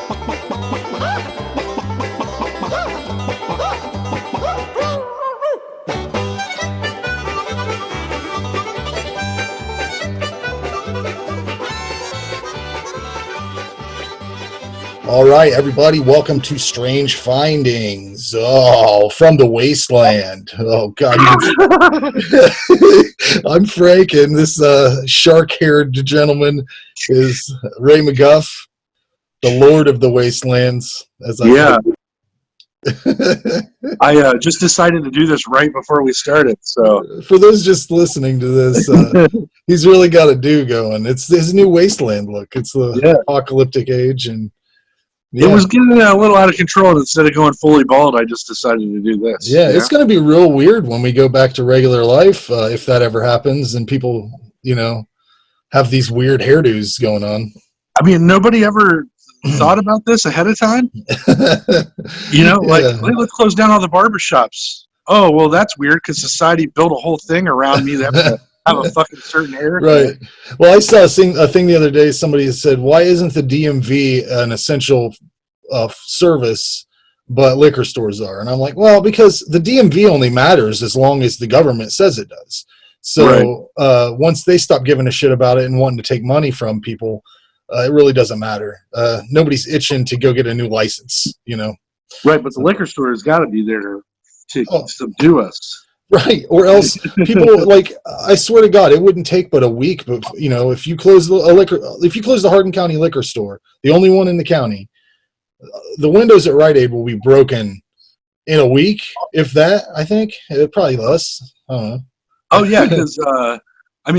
All right, everybody, welcome to Strange Findings. Oh, from the wasteland. Oh, God. I'm Frank, and this shark-haired gentleman is Ray McGuff, the Lord of the Wastelands. I just decided to do this right before we started. So, for those just listening to this, he's really got a do going. It's his new wasteland look. It's the apocalyptic age, and it was getting a little out of control. And instead of going fully bald, I just decided to do this. Yeah, it's going to be real weird when we go back to regular life, if that ever happens, and people, have these weird hairdos going on. I mean, nobody ever thought about this ahead of time. Let's close down all the barbershops. Oh, well, that's weird because society built a whole thing around me that have a fucking certain haircut. Right. Well, I saw a thing the other day. Somebody said, "Why isn't the DMV an essential service, but liquor stores are?" And I'm like, well, because the DMV only matters as long as the government says it does. So once they stop giving a shit about it and wanting to take money from people, it really doesn't matter. Nobody's itching to go get a new license, Right, but the liquor store has got to be there to subdue us. Right, or else people I swear to God, it wouldn't take but a week. But if you close the Hardin County liquor store, the only one in the county, the windows at Rite Aid will be broken in a week, if that. I think probably less. I don't know. Oh yeah, because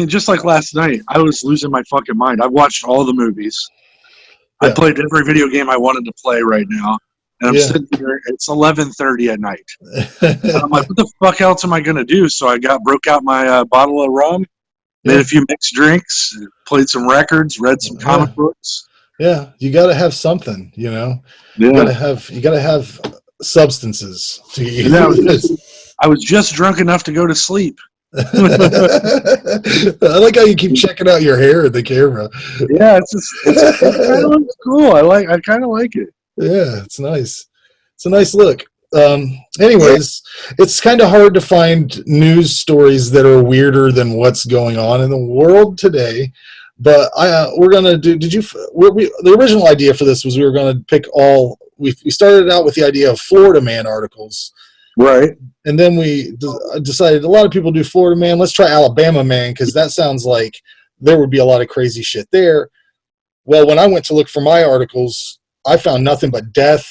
just like last night, I was losing my fucking mind. I watched all the movies. Yeah. I played every video game I wanted to play right now. And I'm sitting here, it's 11:30 at night. And I'm like, what the fuck else am I going to do? So I broke out my bottle of rum, made a few mixed drinks, played some records, read some comic books. Yeah, you got to have something, Yeah. You got to have substances to use. I was just drunk enough to go to sleep. I like how you keep checking out your hair at the camera. Yeah, it kind of looks cool. I kind of like it. Yeah, it's nice. It's a nice look. Anyways, it's kind of hard to find news stories that are weirder than what's going on in the world today. But we're gonna do. The original idea for this was we were gonna pick all. We started out with the idea of Florida Man articles, right? And then we decided a lot of people do Florida Man. Let's try Alabama Man because that sounds like there would be a lot of crazy shit there. Well, when I went to look for my articles, I found nothing but death,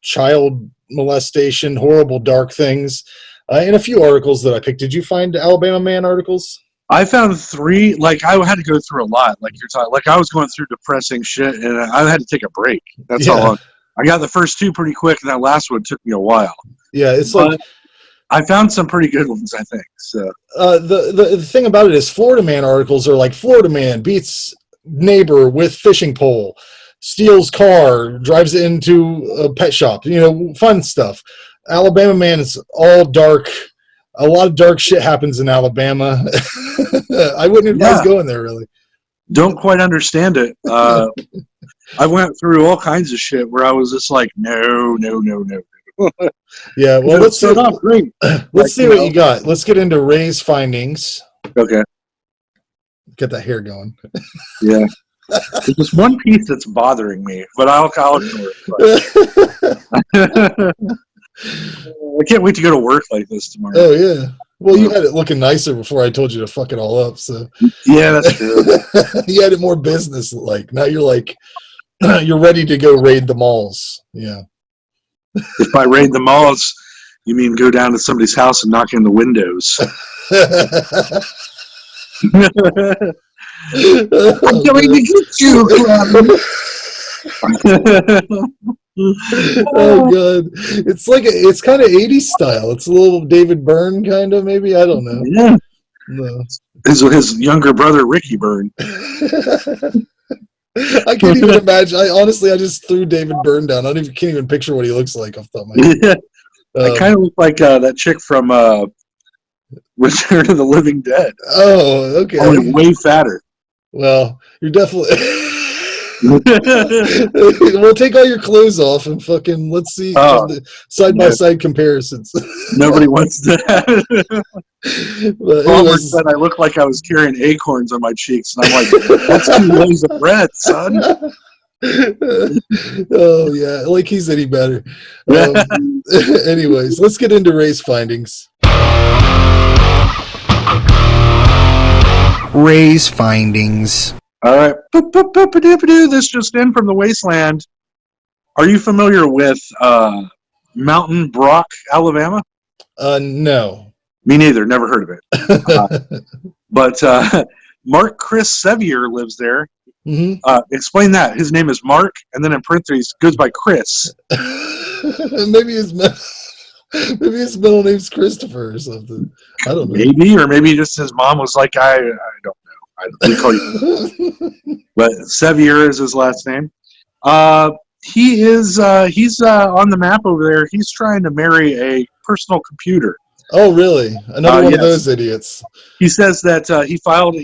child molestation, horrible, dark things, and a few articles that I picked. Did you find Alabama Man articles? I found 3. I had to go through a lot. Like you're talking. I was going through depressing shit, and I had to take a break. That's how long. I got the first 2 pretty quick, and that last one took me a while. Yeah, I found some pretty good ones, I think. So the thing about it is, Florida Man articles are like Florida Man beats neighbor with fishing pole, steals car, drives it into a pet shop, fun stuff. Alabama Man is all dark. A lot of dark shit happens in Alabama. I wouldn't advise going there, really. Don't quite understand it. I went through all kinds of shit where I was just like, no. Yeah, well, let's see what you got. Let's get into Ray's findings. Okay. Get that hair going. Yeah. There's just one piece that's bothering me, but I'll ignore it. I can't wait to go to work like this tomorrow. Oh, yeah. Well, you had it looking nicer before I told you to fuck it all up. So yeah, that's true. You had it more business-like. Now you're you're ready to go raid the malls. Yeah. If by raid the malls, you mean go down to somebody's house and knock in the windows. I'm going to get you, Oh god, it's kind of 80s style. It's a little David Byrne kind of, maybe. I don't know. Yeah. No. His younger brother Ricky Byrne. I can't even imagine. I just threw David Byrne down. Can't even picture what he looks like off the top of my head. I kind of look like that chick from Return of the Living Dead. Oh, okay. Only way fatter. Well, you're definitely We'll take all your clothes off and fucking let's see side by side comparisons. Nobody wants that. But Palmer anyways, said I looked like I was carrying acorns on my cheeks, and I'm like, that's 2 loaves of bread, son. Oh yeah, like he's any better. Anyways, let's get into race findings. Race findings. All right. This just in from the wasteland. Are you familiar with Mountain Brock, Alabama? No. Me neither. Never heard of it. But Mark Chris Sevier lives there. Mm-hmm. Explain that. His name is Mark, and then in parentheses goes by Chris. Maybe his middle name's Christopher or something. I don't know. Maybe, or maybe just his mom was like, I don't know. We call you. But Sevier is his last name. He's on the map over there. He's trying to marry a personal computer. Oh, really? Another one of those idiots. He says that he filed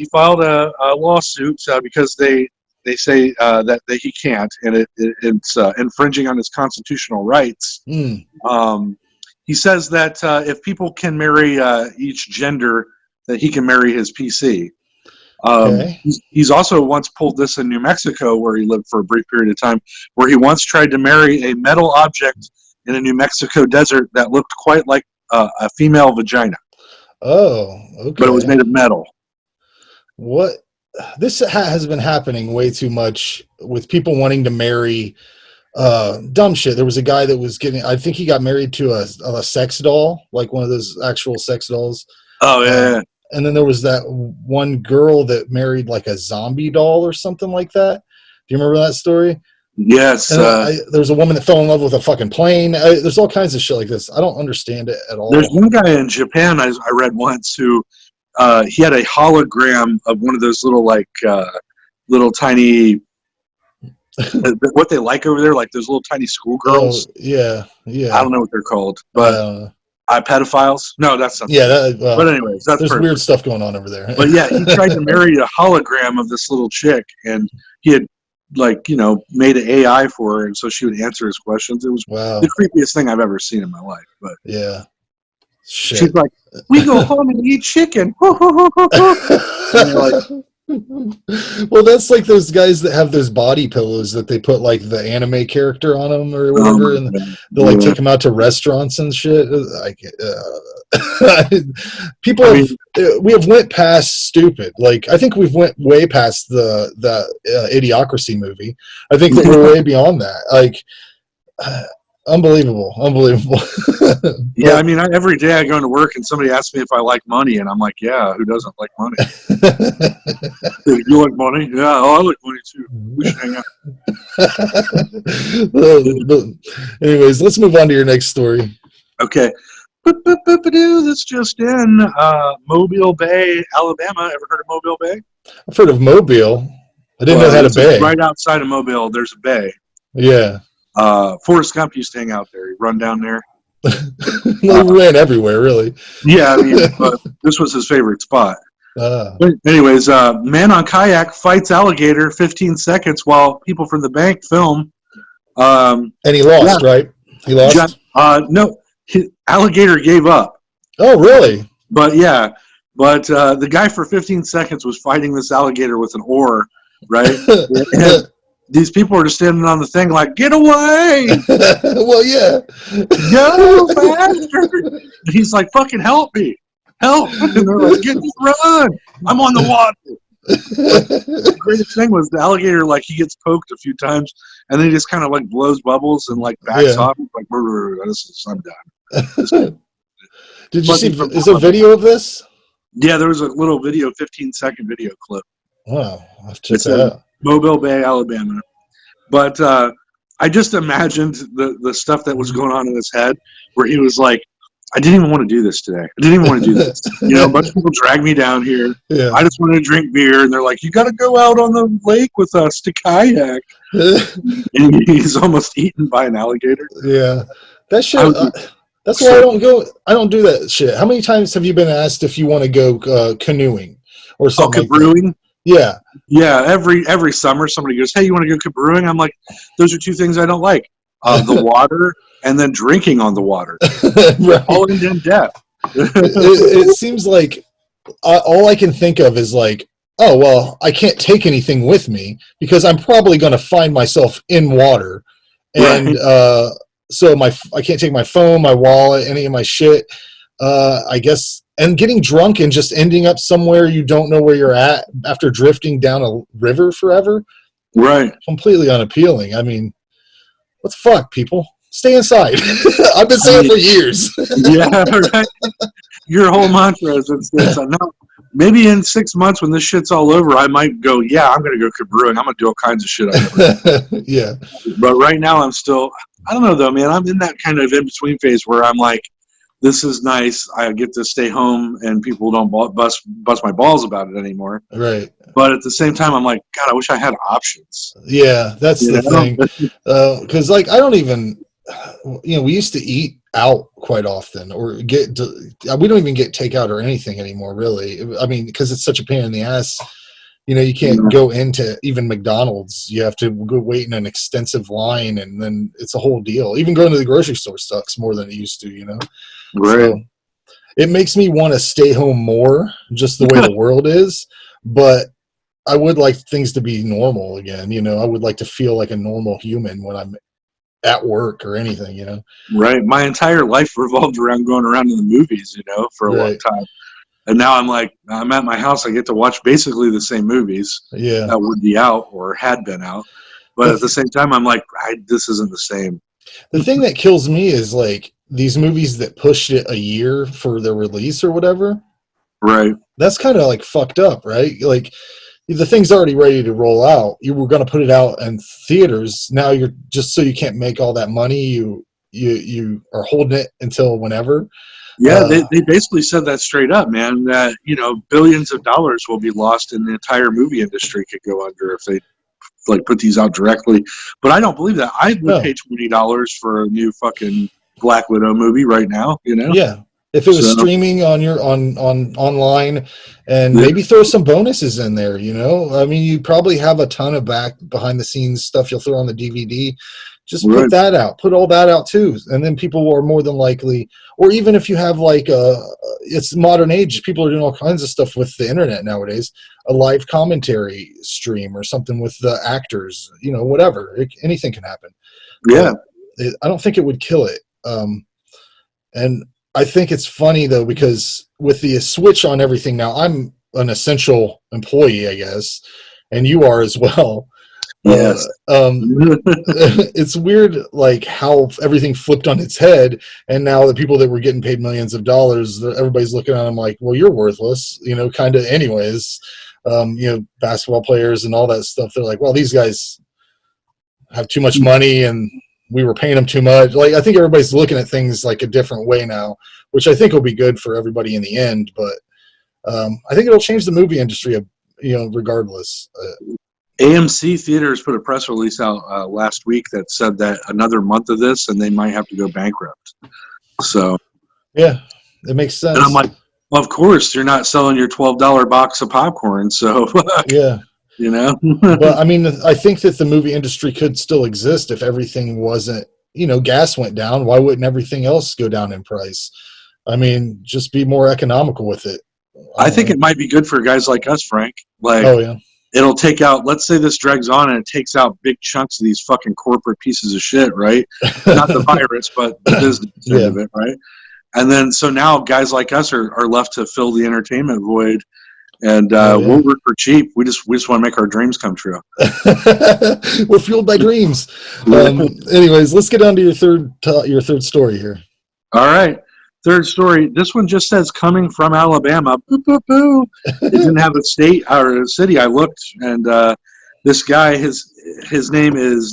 a lawsuit because they say that he can't, and it's infringing on his constitutional rights. He says that if people can marry each gender, that he can marry his PC. Okay. He's also once pulled this in New Mexico, where he lived for a brief period of time, where he once tried to marry a metal object in a New Mexico desert that looked quite like a female vagina. Oh, okay. But it was made of metal. What? This has been happening way too much with people wanting to marry dumb shit. There was a guy that was I think he got married to a sex doll, like one of those actual sex dolls. Oh, yeah. And then there was that one girl that married like a zombie doll or something like that. Do you remember that story? Yes. There was a woman that fell in love with a fucking plane. There's all kinds of shit like this. I don't understand it at all. There's one guy in Japan I read once who he had a hologram of one of those little little tiny what they like over there, like those little tiny schoolgirls. Oh, yeah. I don't know what they're called, but pedophiles? No, that's not. Yeah, but anyways, that's there's perfect. Weird stuff going on over there. But yeah, he tried to marry a hologram of this little chick, and he had made an AI for her, and so she would answer his questions. It was the creepiest thing I've ever seen in my life. But yeah, shit. She's like, we go home and eat chicken. And you're like, well, that's like those guys that have those body pillows that they put like the anime character on them or whatever, and they'll like take them out to restaurants and shit. People we have went past stupid. Like I think we've went way past the Idiocracy movie. I think that we're way beyond that. Like unbelievable. Yeah, I mean, every day I go into work and somebody asks me if I like money, and I'm like, yeah, who doesn't like money? You like money? Yeah, I like money too. We should hang out. Anyways, let's move on to your next story. Okay. This just in. Mobile Bay, Alabama. Ever heard of Mobile Bay? I've heard of Mobile. I didn't know it had a bay. Right outside of Mobile, there's a bay. Yeah. Forrest Gump used to hang out there. He'd run down there. He ran everywhere, really. Yeah, I mean, this was his favorite spot. But anyways, man on kayak fights alligator 15 seconds while people from the bank film. And he lost, right? He lost? No, alligator gave up. Oh, really? But yeah, the guy for 15 seconds was fighting this alligator with an oar, right? And these people are just standing on the thing like, get away! Well, yeah. Go faster! And he's like, fucking help me! Help! And they're like, run! I'm on the water! The greatest thing was the alligator, like, he gets poked a few times, and then he just kind of, like, blows bubbles and, like, backs off. He's like, I'm done. Did you see, is there video of this? Yeah, there was a little video, 15-second video clip. Wow. I'll have to check that out. Mobile Bay, Alabama. But I just imagined the stuff that was going on in his head where he was like, I didn't even want to do this today. I didn't even want to do this. A bunch of people dragged me down here. Yeah. I just wanted to drink beer. And they're like, you got to go out on the lake with us to kayak. And he's almost eaten by an alligator. Yeah. That shit. That's why I don't go. I don't do that shit. How many times have you been asked if you want to go canoeing or something? Brewing? Yeah. Yeah, every summer somebody goes, "Hey, you want to go brewing?" I'm like, "Those are two things I don't like: the water and then drinking on the water. They're Right. all in depth." It seems like all I can think of is like, oh well, I can't take anything with me because I'm probably going to find myself in water, and Right. so I can't take my phone, my wallet, any of my shit. I guess, and getting drunk and just ending up somewhere you don't know where you're at after drifting down a river forever, Right. completely unappealing. I mean, what the fuck, people? Stay inside. I've been I saying mean, for years. yeah, right. Your whole mantra is it's no. Maybe in 6 months when this shit's all over, I might go, yeah, I'm going to go brewing. I'm going to do all kinds of shit I've never done. Yeah. But right now, I'm still, I don't know though, man. I'm in that kind of in between phase where I'm like, this is nice. I get to stay home and people don't bust my balls about it anymore. Right. But at the same time, I'm like, God, I wish I had options. Yeah, that's You the know? thing. Because like I don't even, we used to eat out quite often, or we don't even get takeout or anything anymore, really. I mean, because it's such a pain in the ass. You can't go into even McDonald's. You have to go wait in an extensive line, and then it's a whole deal. Even going to the grocery store sucks more than it used to. Right. So it makes me want to stay home more, just the way the world is. But I would like things to be normal again. I would like to feel like a normal human when I'm at work or anything. Right. My entire life revolved around going around to the movies, for a long Right. time. And now I'm at my house. I get to watch basically the same movies Yeah. that would be out or had been out. But at the same time, I'm like, this isn't the same. The thing that kills me is like these movies that pushed it a year for their release or whatever. Right. That's kind of like fucked up, right? Like the thing's already ready to roll out. You were going to put it out in theaters. Now you're just so you can't make all that money. You are holding it until whenever. Yeah, they basically said that straight up, man, that, billions of dollars will be lost and the entire movie industry could go under if they put these out directly. But I don't believe that. I would No. pay $20 for a new fucking Black Widow movie right now, Yeah. If it was streaming on online, and maybe throw some bonuses in there, I mean, you probably have a ton of behind the scenes stuff you'll throw on the DVD. Just put that out. Put all that out too, and then people are more than likely. Or even if you have it's modern age, people are doing all kinds of stuff with the internet nowadays. A live commentary stream or something with the actors. Whatever. Anything can happen. Yeah. I don't think it would kill it. And I think it's funny though, because with the switch on everything now, I'm an essential employee, I guess, and you are as well. Yes. It's weird, like how everything flipped on its head, and now the people that were getting paid millions of dollars, everybody's looking at them like, well, you're worthless, kind of anyways. Basketball players and all that stuff. They're like, well, these guys have too much money and we were paying them too much. Like, I think everybody's looking at things like a different way now, which I think will be good for everybody in the end. But I think it'll change the movie industry, regardless. AMC Theaters put a press release out last week that said that another month of this and they might have to go bankrupt. So, yeah, it makes sense. And I'm like, well, of course, you're not selling your $12 box of popcorn. So, yeah. But I mean, I think that the movie industry could still exist if everything wasn't, gas went down. Why wouldn't everything else go down in price? I mean, just be more economical with it. I think it might be good for guys like us, Frank. Oh yeah. It'll take out, let's say this drags on and it takes out big chunks of these fucking corporate pieces of shit, right? Not the virus, but the business end of it, right? And then, so now guys like us are left to fill the entertainment void. And we'll work for cheap. We just want to make our dreams come true. We're fueled by dreams. Anyways, let's get on to your third story here. All right, third story. This one just says coming from Alabama. Boo, boo, boo. It didn't have a state or a city. I looked, and this guy, his name is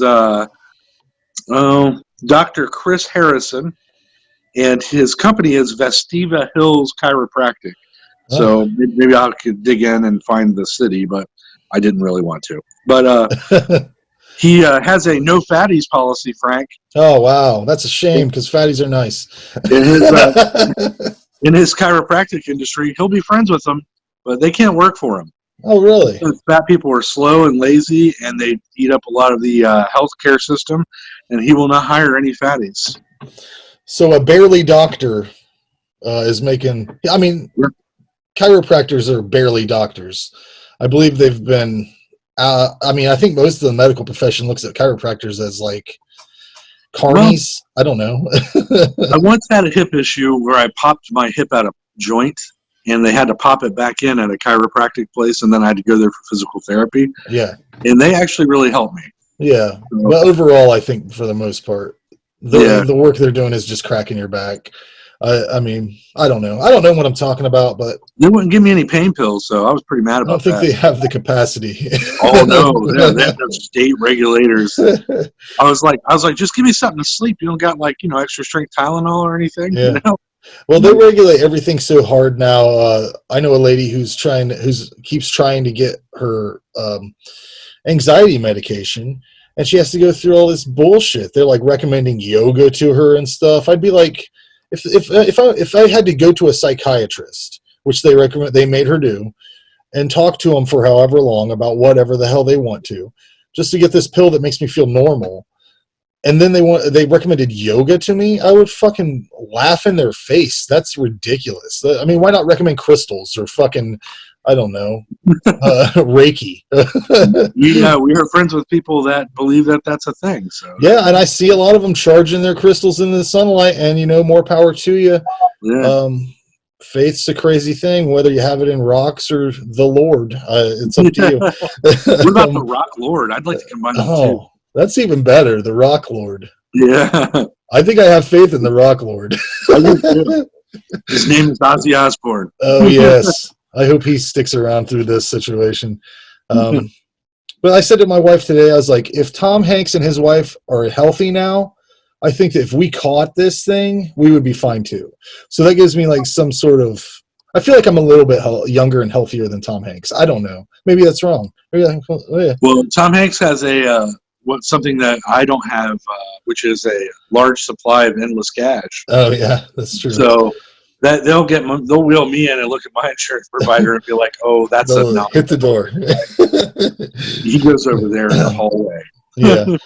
Dr. Chris Harrison, and his company is Vestiva Hills Chiropractic. So maybe I could dig in and find the city, but I didn't really want to. But he has a no fatties policy, Frank. Oh, wow. That's a shame because fatties are nice. In his chiropractic industry, he'll be friends with them, but they can't work for him. Oh, really? Because fat people are slow and lazy, and they eat up a lot of the healthcare system, and he will not hire any fatties. So a barely doctor is making. I mean, chiropractors are barely doctors. I believe they've been. I mean, I think most of the medical profession looks at chiropractors as like carnies. Well, I don't know. I once had a hip issue where I popped my hip out of joint, and they had to pop it back in at a chiropractic place, and then I had to go there for physical therapy. Yeah. And they actually really helped me. Yeah. But overall, I think for the most part, the work they're doing is just cracking your back. I mean, I don't know. I don't know what I'm talking about, but they wouldn't give me any pain pills, so I was pretty mad about that. I don't think they have the capacity. Oh no, they have those state regulators. I was like, just give me something to sleep. You don't got like extra strength Tylenol or anything. Yeah. You know? Well, they regulate everything so hard now. I know a lady who keeps trying to get her anxiety medication, and she has to go through all this bullshit. They're like recommending yoga to her and stuff. I'd be like, if I had to go to a psychiatrist, which they made her do, and talk to them for however long about whatever the hell they want to, just to get this pill that makes me feel normal, and then they recommended yoga to me, I would fucking laugh in their face. That's ridiculous. I mean, why not recommend crystals or fucking, I don't know, Reiki? We are friends with people that believe that that's a thing. So yeah, and I see a lot of them charging their crystals in the sunlight, and more power to you. Yeah. Faith's a crazy thing, whether you have it in rocks or the Lord. It's up to you. What about the Rock Lord? I'd like to combine them too. That's even better, the Rock Lord. Yeah. I think I have faith in the Rock Lord. His name is Ozzy Osbourne. Oh, yes. I hope he sticks around through this situation. But I said to my wife today, I was like, if Tom Hanks and his wife are healthy now, I think that if we caught this thing, we would be fine too. So that gives me like some sort of, I feel like I'm a little bit younger and healthier than Tom Hanks. I don't know. Maybe that's wrong. Well, Tom Hanks has something that I don't have, which is a large supply of endless cash. Oh yeah, that's true. So that they'll wheel me in and look at my insurance provider and be like, "Oh, that's enough." Hit the door. He goes over there in the hallway. Yeah.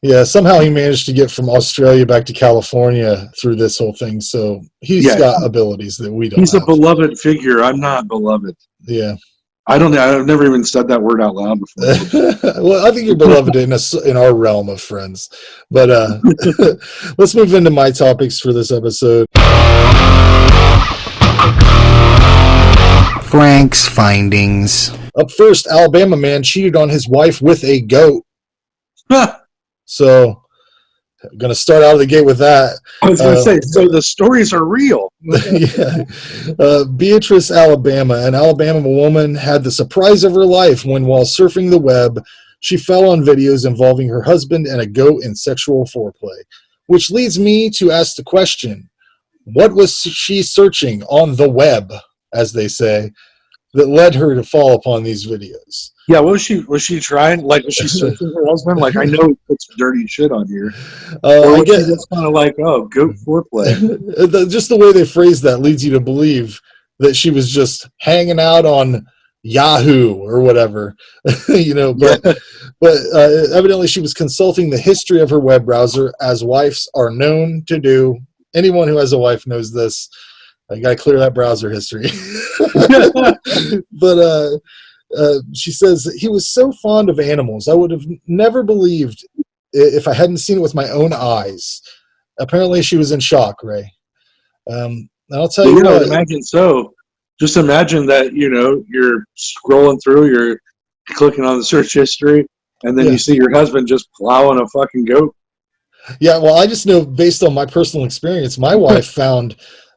Yeah, somehow he managed to get from Australia back to California through this whole thing. So he's got abilities that we don't have. He's a beloved figure. I'm not beloved. Yeah. I don't know. I've never even said that word out loud before. Well, I think you're beloved in our realm of friends. But let's move into my topics for this episode. Frank's findings. Up first, Alabama man cheated on his wife with a goat. So, I'm going to start out of the gate with that. I was going to say, so the stories are real. Yeah. Beatrice, Alabama. An Alabama woman had the surprise of her life when, while surfing the web, she fell on videos involving her husband and a goat in sexual foreplay. Which leads me to ask the question, what was she searching on the web, as they say, that led her to fall upon these videos? Yeah, was she trying? Like, was she searching her husband? Like, I know he puts some dirty shit on here. Or was she just kind of like, oh, goat foreplay? Just the way they phrased that leads you to believe that she was just hanging out on Yahoo or whatever, But evidently she was consulting the history of her web browser, as wives are known to do. Anyone who has a wife knows this. I got to clear that browser history. But she says, he was so fond of animals. I would have never believed if I hadn't seen it with my own eyes. Apparently she was in shock, Ray. I'll tell you what. Imagine so. Just imagine that, you're scrolling through, you're clicking on the search history, and then you see your husband just plowing a fucking goat. Yeah, well, I just know based on my personal experience, my wife found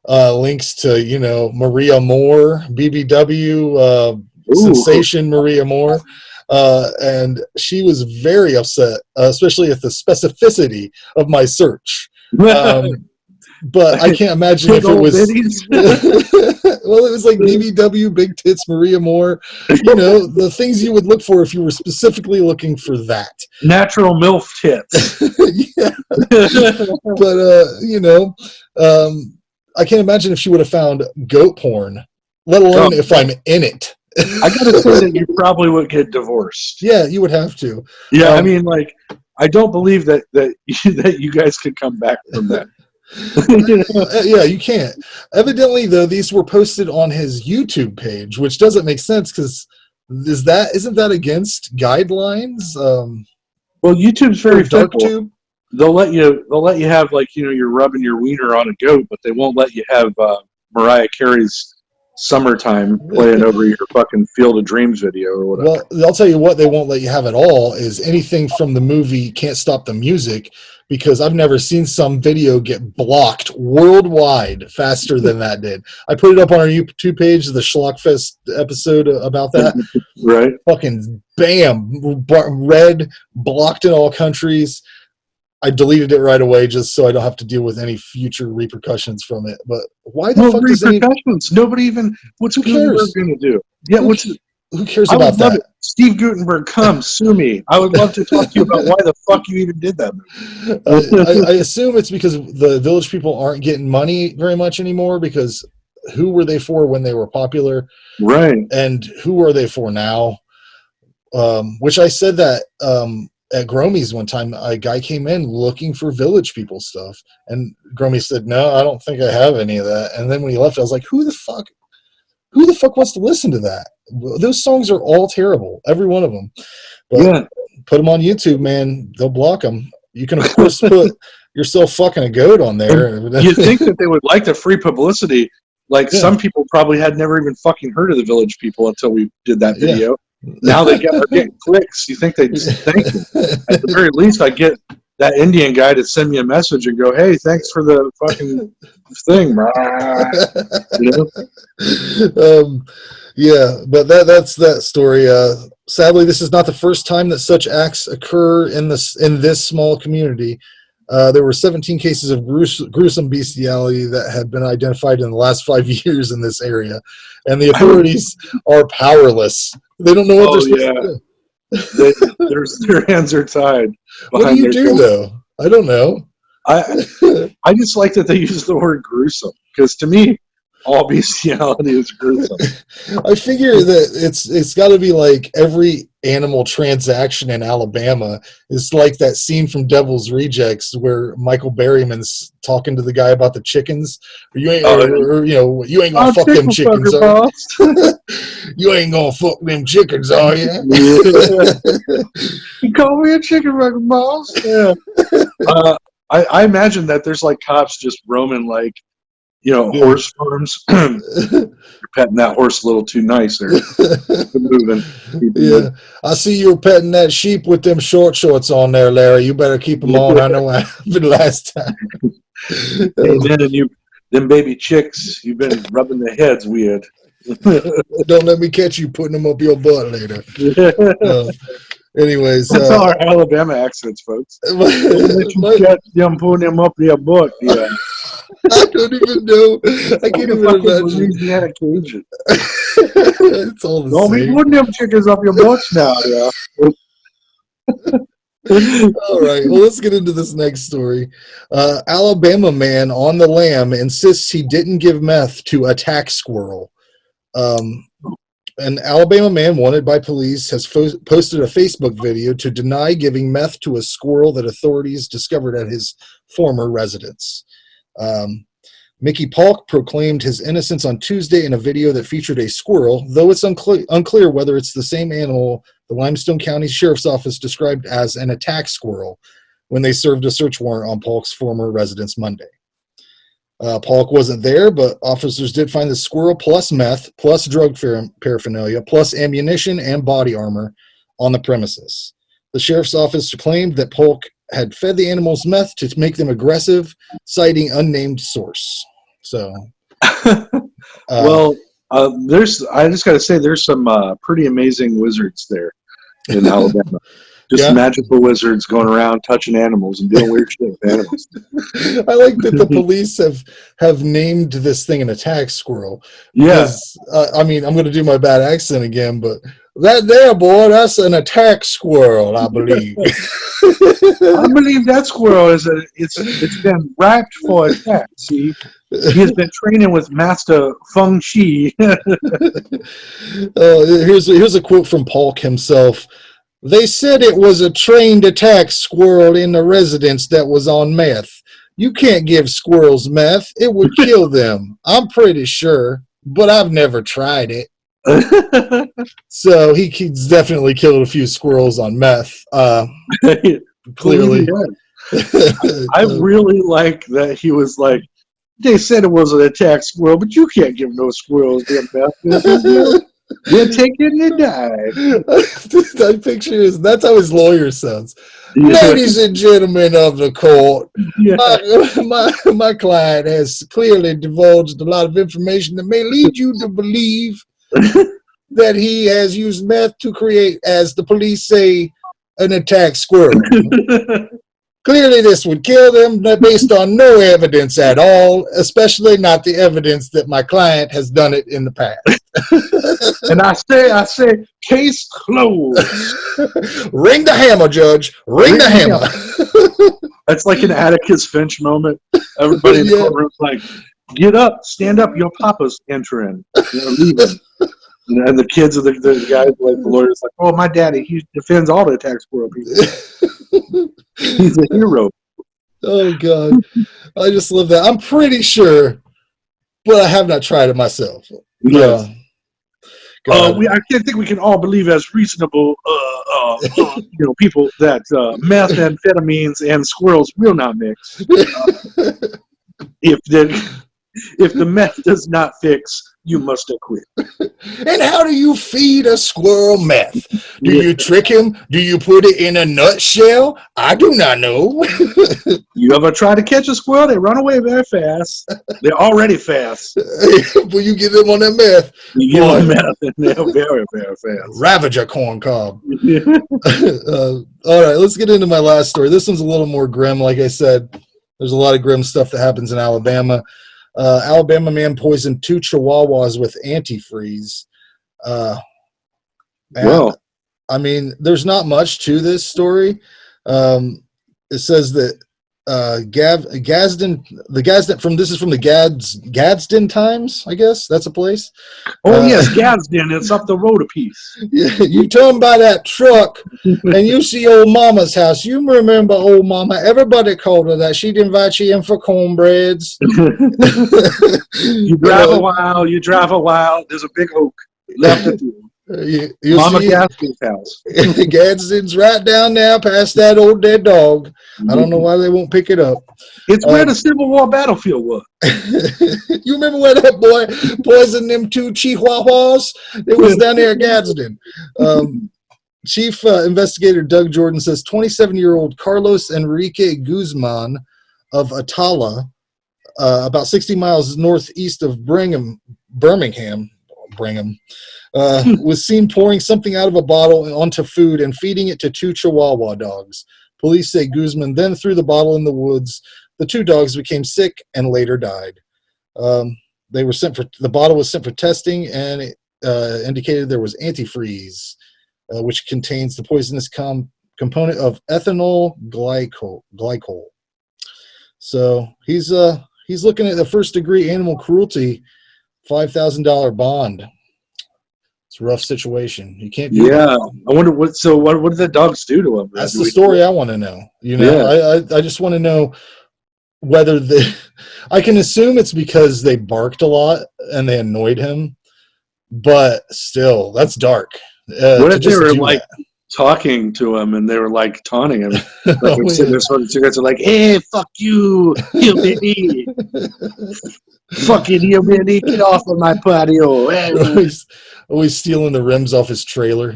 links to, Maria Moore, BBW, sensation Maria Moore, and she was very upset, especially at the specificity of my search. But I can't imagine if it was well, it was like BBW, big tits, Maria Moore, the things you would look for if you were specifically looking for that. Natural MILF tits. Yeah. But I can't imagine if she would have found goat porn, let alone if I'm in it I gotta say that you probably would get divorced. Yeah, you would have to. Yeah, I mean, like, I don't believe that you guys could come back from that. Yeah, you can't. Evidently, though, these were posted on his YouTube page, which doesn't make sense because isn't that against guidelines? Well, YouTube's very dark simple. tube. They'll let you have, like, you're rubbing your wiener on a goat, but they won't let you have Mariah Carey's "Summertime" playing over your fucking Field of Dreams video or whatever. Well, I'll tell you what they won't let you have at all is anything from the movie Can't Stop the Music, because I've never seen some video get blocked worldwide faster than that did. I put it up on our YouTube page, the Schlockfest episode about that. Right. Fucking bam, red, blocked in all countries. I deleted it right away just so I don't have to deal with any future repercussions from it. But why the fuck does repercussions? Nobody even. What's Gutenberg going to do? Yeah, who cares I about would love that? It. Steve Gutenberg, come sue me. I would love to talk to you about why the fuck you even did that movie. I assume it's because the Village People aren't getting money very much anymore, because who were they for when they were popular? Right. And who are they for now? Which I said that at Gromy's one time, a guy came in looking for Village People stuff, and Gromy said, "No, I don't think I have any of that." And then when he left, I was like, "Who the fuck wants to listen to that? Those songs are all terrible, every one of them." But yeah, put them on YouTube, man. They'll block them. You can, of course, put yourself fucking a goat on there. You'd think that they would like the free publicity. Like, some people probably had never even fucking heard of the Village People until we did that video. Now are getting clicks. You think they'd thank you? At the very least, I get that Indian guy to send me a message and go, "Hey, thanks for the fucking thing." Yeah, but that's that story. Sadly, this is not the first time that such acts occur in this small community. There were 17 cases of gruesome bestiality that had been identified in the last 5 years in this area, and the authorities are powerless. They don't know what they're supposed to do. Their hands are tied. What do you do, though? I don't know. I just like that they use the word gruesome, because to me, all bestiality is gruesome. I figure that it's got to be like every animal transaction in Alabama is like that scene from Devil's Rejects where Michael Berryman's talking to the guy about the chickens. You ain't gonna fuck them chickens, are you? You ain't gonna fuck them chickens, are you? You call me a chicken fucking boss? Yeah. I imagine that there's like cops just roaming like, horse farms. You're petting that horse a little too nice there. Keep moving. Yeah, I see you were petting that sheep with them short shorts on there, Larry. You better keep them on. I know what happened last time. And them baby chicks, you've been rubbing their heads weird. Don't let me catch you putting them up your butt later. Anyways, that's all our Alabama accents, folks. Let you catch them putting them up your butt. Yeah. I don't even know. I can't even imagine. Louisiana Cajun. It's all the don't same. Be putting them chickens up your butts now, yeah. All right, well, let's get into this next story. Alabama man on the lam insists he didn't give meth to attack squirrel. An Alabama man wanted by police has posted a Facebook video to deny giving meth to a squirrel that authorities discovered at his former residence. Mickey Polk proclaimed his innocence on Tuesday in a video that featured a squirrel, though it's unclear whether it's the same animal the Limestone County Sheriff's Office described as an attack squirrel when they served a search warrant on Polk's former residence Monday. Polk wasn't there, but officers did find the squirrel plus meth, plus drug paraphernalia, plus ammunition and body armor on the premises. The sheriff's office claimed that Polk had fed the animals meth to make them aggressive, citing unnamed source. So, I just got to say, there's some pretty amazing wizards there in Alabama. Just magical wizards going around touching animals and doing weird shit with animals. I like that the police have named this thing an attack squirrel. Yes. I mean, I'm going to do my bad accent again, but that there, boy, that's an attack squirrel, I believe. I believe that squirrel it's been ripe for attack. See, he has been training with Master Feng Shi. Here's a quote from Polk himself. They said it was a trained attack squirrel in the residence that was on meth. You can't give squirrels meth. It would kill them. I'm pretty sure, but I've never tried it. So he's definitely killed a few squirrels on meth. Clearly. I really like that he was like, they said it was an attack squirrel, but you can't give no squirrels their meth. They're taking to die. I picture that's how his lawyer sounds. Yeah. Ladies and gentlemen of the court, Yeah. my client has clearly divulged a lot of information that may lead you to believe that he has used meth to create, as the police say, an attack squirrel. Clearly, this would kill them based on no evidence at all, especially not the evidence that my client has done it in the past. And I say, case closed. Ring the hammer, Judge. Ring the hammer. That's like an Atticus Finch moment. Everybody in the courtroom's like, get up, stand up, your papa's entering. Leaving. And the kids of the guys, like the lawyers, like, oh, my daddy, he defends all the attack squirrel people. He's a hero. Oh, God. I just love that. I'm pretty sure, but I have not tried it myself. Yes. I can't think we can all believe as reasonable people that methamphetamines and squirrels will not mix. If the meth does not fix, you must acquit. And how do you feed a squirrel meth? Do you trick him? Do you put it in a nutshell? I do not know. You ever try to catch a squirrel? They run away very fast. They're already fast. But you get them on that meth. You give them meth, and they're very, very fast. Ravage a corn cob. All right, let's get into my last story. This one's a little more grim. Like I said, there's a lot of grim stuff that happens in Alabama. Alabama man poisoned 2 chihuahuas with antifreeze. Well, I mean, there's not much to this story. It says that Gadsden, this is from the Gadsden Times, I guess that's a place. Oh yes, Gadsden. It's up the road a piece. You turn by that truck and you see old Mama's house. You remember old Mama? Everybody called her that. She'd invite you in for cornbreads. You drive a while. There's a big oak left at you. Mama Gadsden's house. Gadsden's right down there past that old dead dog. I don't know why they won't pick it up. It's where the Civil War battlefield was. You remember where that boy poisoned them 2 chihuahuas? It was down there at Gadsden. Chief Investigator Doug Jordan says 27-year-old Carlos Enrique Guzman of Atala, about 60 miles northeast of Birmingham, was seen pouring something out of a bottle onto food and feeding it to 2 Chihuahua dogs. Police say Guzman then threw the bottle in the woods. The 2 dogs became sick and later died. The bottle was sent for testing, and it indicated there was antifreeze, which contains the poisonous component of ethanol glycol. So he's looking at the first-degree animal cruelty, $5,000 bond. It's a rough situation. You can't do that. I wonder what did the dogs do to him? That's the story I want to know. I just want to know whether I can assume it's because they barked a lot and they annoyed him, but still, that's dark. What if they were like talking to him and they were like taunting him? Like sitting there smoking cigarettes and like, hey, fuck you, hillbilly. Fucking hillbilly, get off of my patio. Always stealing the rims off his trailer.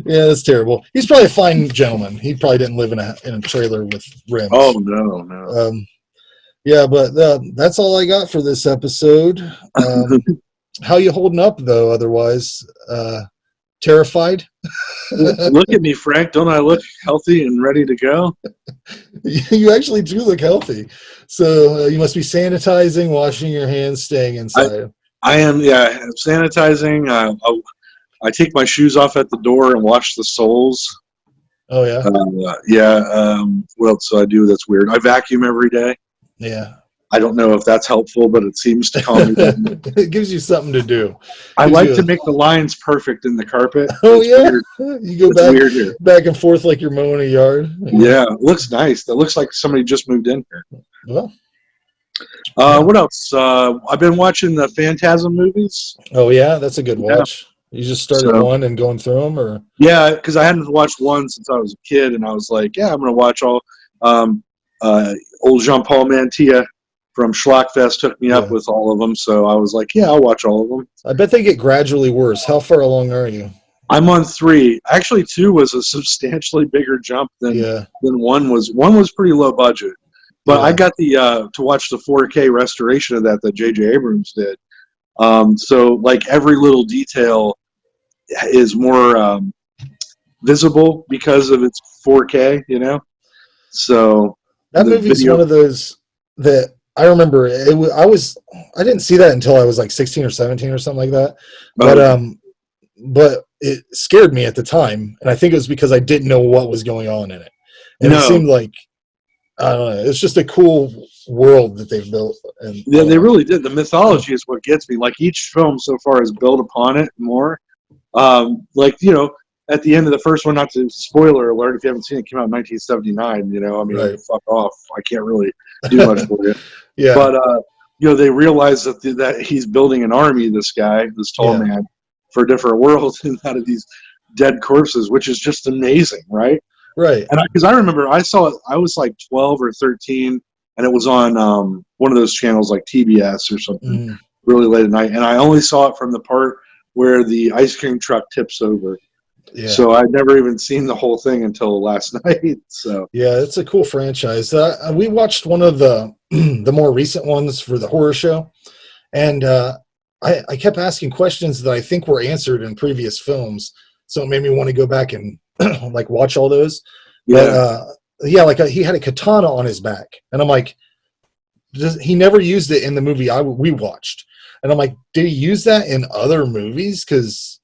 Yeah, that's terrible. He's probably a fine gentleman. He probably didn't live in a trailer with rims. Oh, no. Yeah, but that's all I got for this episode. How you holding up, though, otherwise? Terrified? Look at me, Frank. Don't I look healthy and ready to go? You actually do look healthy. So you must be sanitizing, washing your hands, staying inside. I am, sanitizing. I take my shoes off at the door and wash the soles. Oh yeah. What else do I do that's weird? I vacuum every day. Yeah. I don't know if that's helpful, but it seems to calm me down. It gives you something to do. I like to make the lines perfect in the carpet. Oh, it's yeah? Weird. You go back and forth like you're mowing a yard. Yeah, it looks nice. That looks like somebody just moved in here. Well. What else? I've been watching the Phantasm movies. Oh, yeah? That's a good watch. You just started one and going through them? Or yeah, because I hadn't watched one since I was a kid, and I was like, yeah, I'm going to watch all. Old Jean-Paul Mantilla from Schlockfest took me up with all of them, so I was like, yeah, I'll watch all of them. I bet they get gradually worse. How far along are you? I'm on 3. Actually, 2 was a substantially bigger jump than 1 was. 1 was pretty low budget, but I got the to watch the 4K restoration of that J.J. Abrams did. So like every little detail is more visible because of its 4K, you know. So that movie's one of those that I remember. I didn't see that until I was like 16 or 17 or something like that. But it scared me at the time, and I think it was because I didn't know what was going on in it. And it seemed like, I don't know, it's just a cool world that they've built. And yeah, they really did. The mythology is what gets me. Like each film so far has built upon it more. Like, you know, at the end of the first one, not to spoiler alert, if you haven't seen it, it came out in 1979, you know, I mean, fuck off. I can't really do much for you. Yeah. But, you know, they realize that he's building an army, this guy, this tall man, for different worlds and out of these dead corpses, which is just amazing, right? Right. And because I remember I saw it, I was like 12 or 13, and it was on one of those channels like TBS or something, really late at night. And I only saw it from the part where the ice cream truck tips over. Yeah. So I'd never even seen the whole thing until last night. So yeah, it's a cool franchise. We watched one of the more recent ones for the horror show, and I kept asking questions that I think were answered in previous films, so it made me want to go back and like watch all those. Yeah, but, he had a katana on his back, and I'm like, he never used it in the movie we watched, and I'm like, did he use that in other movies? Because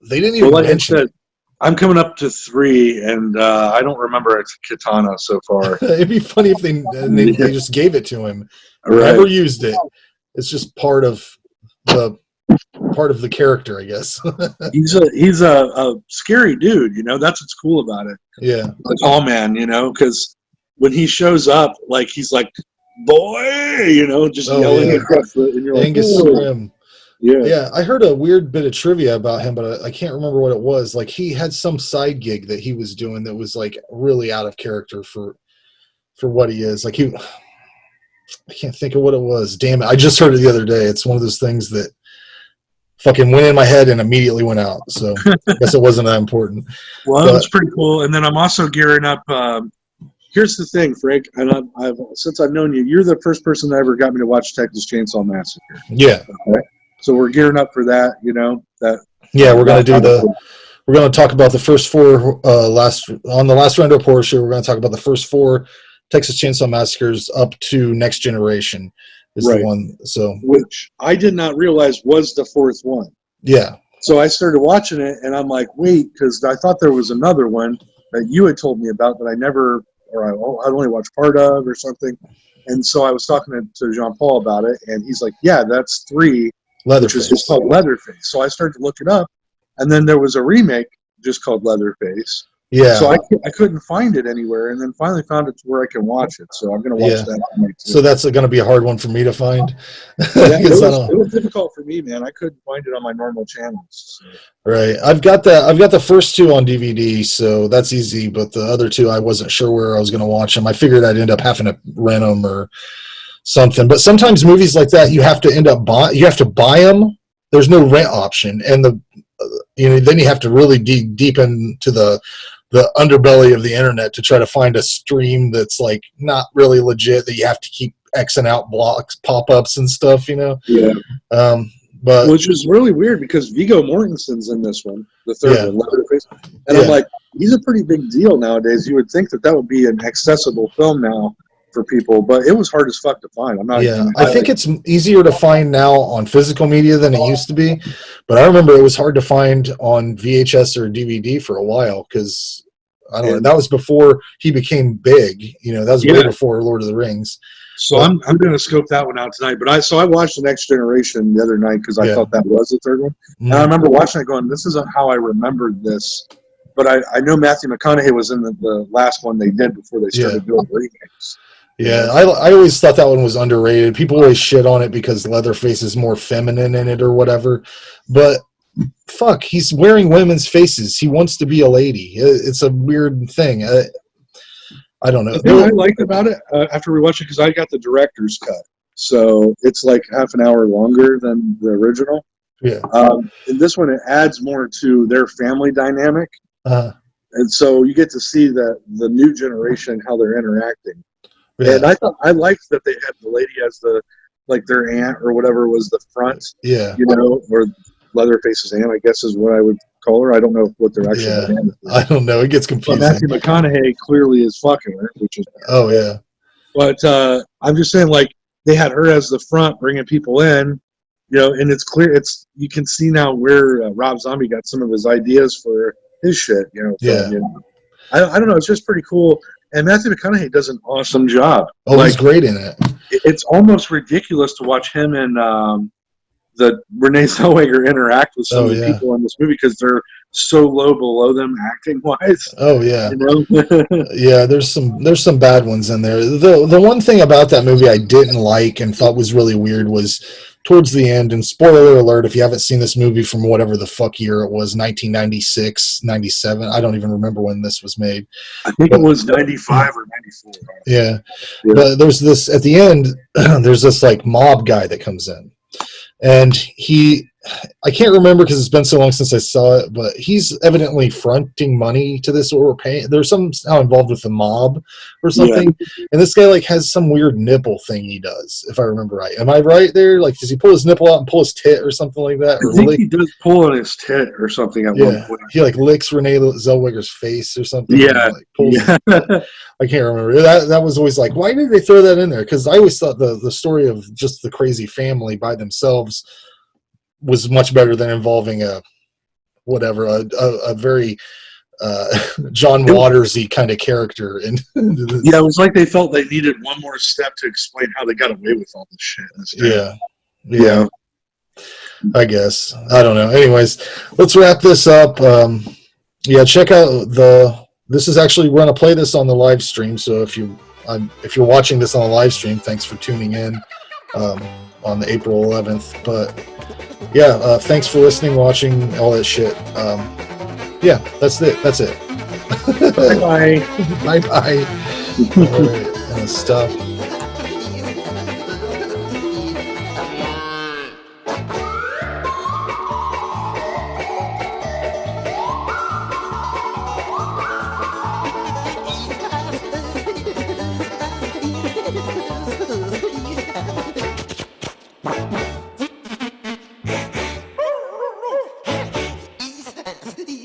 they didn't even mention it. I'm coming up to 3, and I don't remember a katana so far. It'd be funny if they just gave it to him. Right. Never used it. It's just part of the character, I guess. he's a scary dude, you know. That's what's cool about it. Yeah, like tall man, you know, because when he shows up, like he's like, boy, you know, just yelling across the, and you're Angus Scrimm. Yeah. I heard a weird bit of trivia about him, but I can't remember what it was. Like he had some side gig that he was doing that was like really out of character for what he is. Like I can't think of what it was. Damn it! I just heard it the other day. It's one of those things that fucking went in my head and immediately went out. So I guess it wasn't that important. Well, that's pretty cool. And then I'm also gearing up. Here's the thing, Frank, and since I've known you, you're the first person that ever got me to watch Texas Chainsaw Massacre. Yeah. Okay? So we're gearing up for that, you know. We're going to talk about the first 4 on the last Roundup Horror Show. We're going to talk about the first 4 Texas Chainsaw Massacres up to Next Generation is the one. So which I did not realize was the 4th one. Yeah. So I started watching it, and I'm like, wait, because I thought there was another one that you had told me about that I'd only watched part of or something. And so I was talking to Jean-Paul about it, and he's like, yeah, that's 3. Leatherface. Which is just called Leatherface. So I started to look it up, and then there was a remake just called Leatherface. Yeah. So I couldn't find it anywhere, and then finally found it to where I can watch it. So I'm going to watch that tonight too. So that's going to be a hard one for me to find. It was difficult for me, man. I couldn't find it on my normal channels. So. Right. I've got the first 2 on DVD, so that's easy. But the other 2, I wasn't sure where I was going to watch them. I figured I'd end up having to rent them or something. But sometimes movies like that, you have to buy them. There's no rent option, and then you have to really dig deep into the underbelly of the internet to try to find a stream that's like not really legit, that you have to keep Xing out blocks, pop-ups and stuff, you know. Yeah. But which is really weird because Viggo Mortensen's in this one, the third one, Leatherface, and I'm like, he's a pretty big deal nowadays. You would think that would be an accessible film now for people, but it was hard as fuck to find. I'm not. Yeah, I think it's easier to find now on physical media than it used to be, but I remember it was hard to find on VHS or DVD for a while because I don't know. That was before he became big. You know, that was way before Lord of the Rings. So I'm going to scope that one out tonight. But I watched The Next Generation the other night because I thought that was the third one, and I remember watching it going, "This isn't how I remembered this." But I know Matthew McConaughey was in the last one they did before they started doing remakes. Yeah, I always thought that one was underrated. People always shit on it because Leatherface is more feminine in it or whatever. But fuck, he's wearing women's faces. He wants to be a lady. It's a weird thing. I don't know. The thing I liked about it after we watched it, because I got the director's cut, so it's like half an hour longer than the original. Yeah. In this one, it adds more to their family dynamic. And so you get to see the new generation, how they're interacting. Yeah. And I liked that they had the lady as their aunt or whatever was the front. Yeah. You know, or Leatherface's aunt, I guess is what I would call her. I don't know what their actual name is. I don't know. It gets confusing. But Matthew McConaughey clearly is fucking her, which is. Oh, yeah. But I'm just saying, like, they had her as the front bringing people in. You know, and it's clear. You can see now where Rob Zombie got some of his ideas for his shit. You know, you know. I don't know. It's just pretty cool, and Matthew McConaughey does an awesome job. Oh, he's great in it. It's almost ridiculous to watch him and the Renee Zellweger interact with some of the people in this movie because they're so low below them acting wise. Oh yeah, you know? Yeah. There's some bad ones in there. The one thing about that movie I didn't like and thought was really weird was towards the end, and spoiler alert if you haven't seen this movie from whatever the fuck year it was, 1996, 97, I don't even remember when this was made. I think it was 95 or 94. Yeah. But there's this, at the end, there's this like mob guy that comes in, and I can't remember because it's been so long since I saw it, but he's evidently fronting money to this, or paying. There's somehow involved with the mob or something. Yeah. And this guy like has some weird nipple thing he does, if I remember right. Am I right there? Like, does he pull his nipple out and pull his tit or something like that? I think he does pull on his tit or something at one point. He like licks Renee Zellweger's face or something. Yeah. And, like, pulls I can't remember. That was always like, why did they throw that in there? Because I always thought the story of just the crazy family by themselves was much better than involving a very John Waters-y kind of character. And yeah, it was like they felt they needed one more step to explain how they got away with all this shit. Yeah. I guess. I don't know. Anyways, let's wrap this up. Check out this is actually, we're going to play this on the live stream. So if you're watching this on the live stream, thanks for tuning in on the April 11th. But yeah, thanks for listening, watching, all that shit. That's it. Bye-bye. Bye-bye. All right, and stuff. Yeah.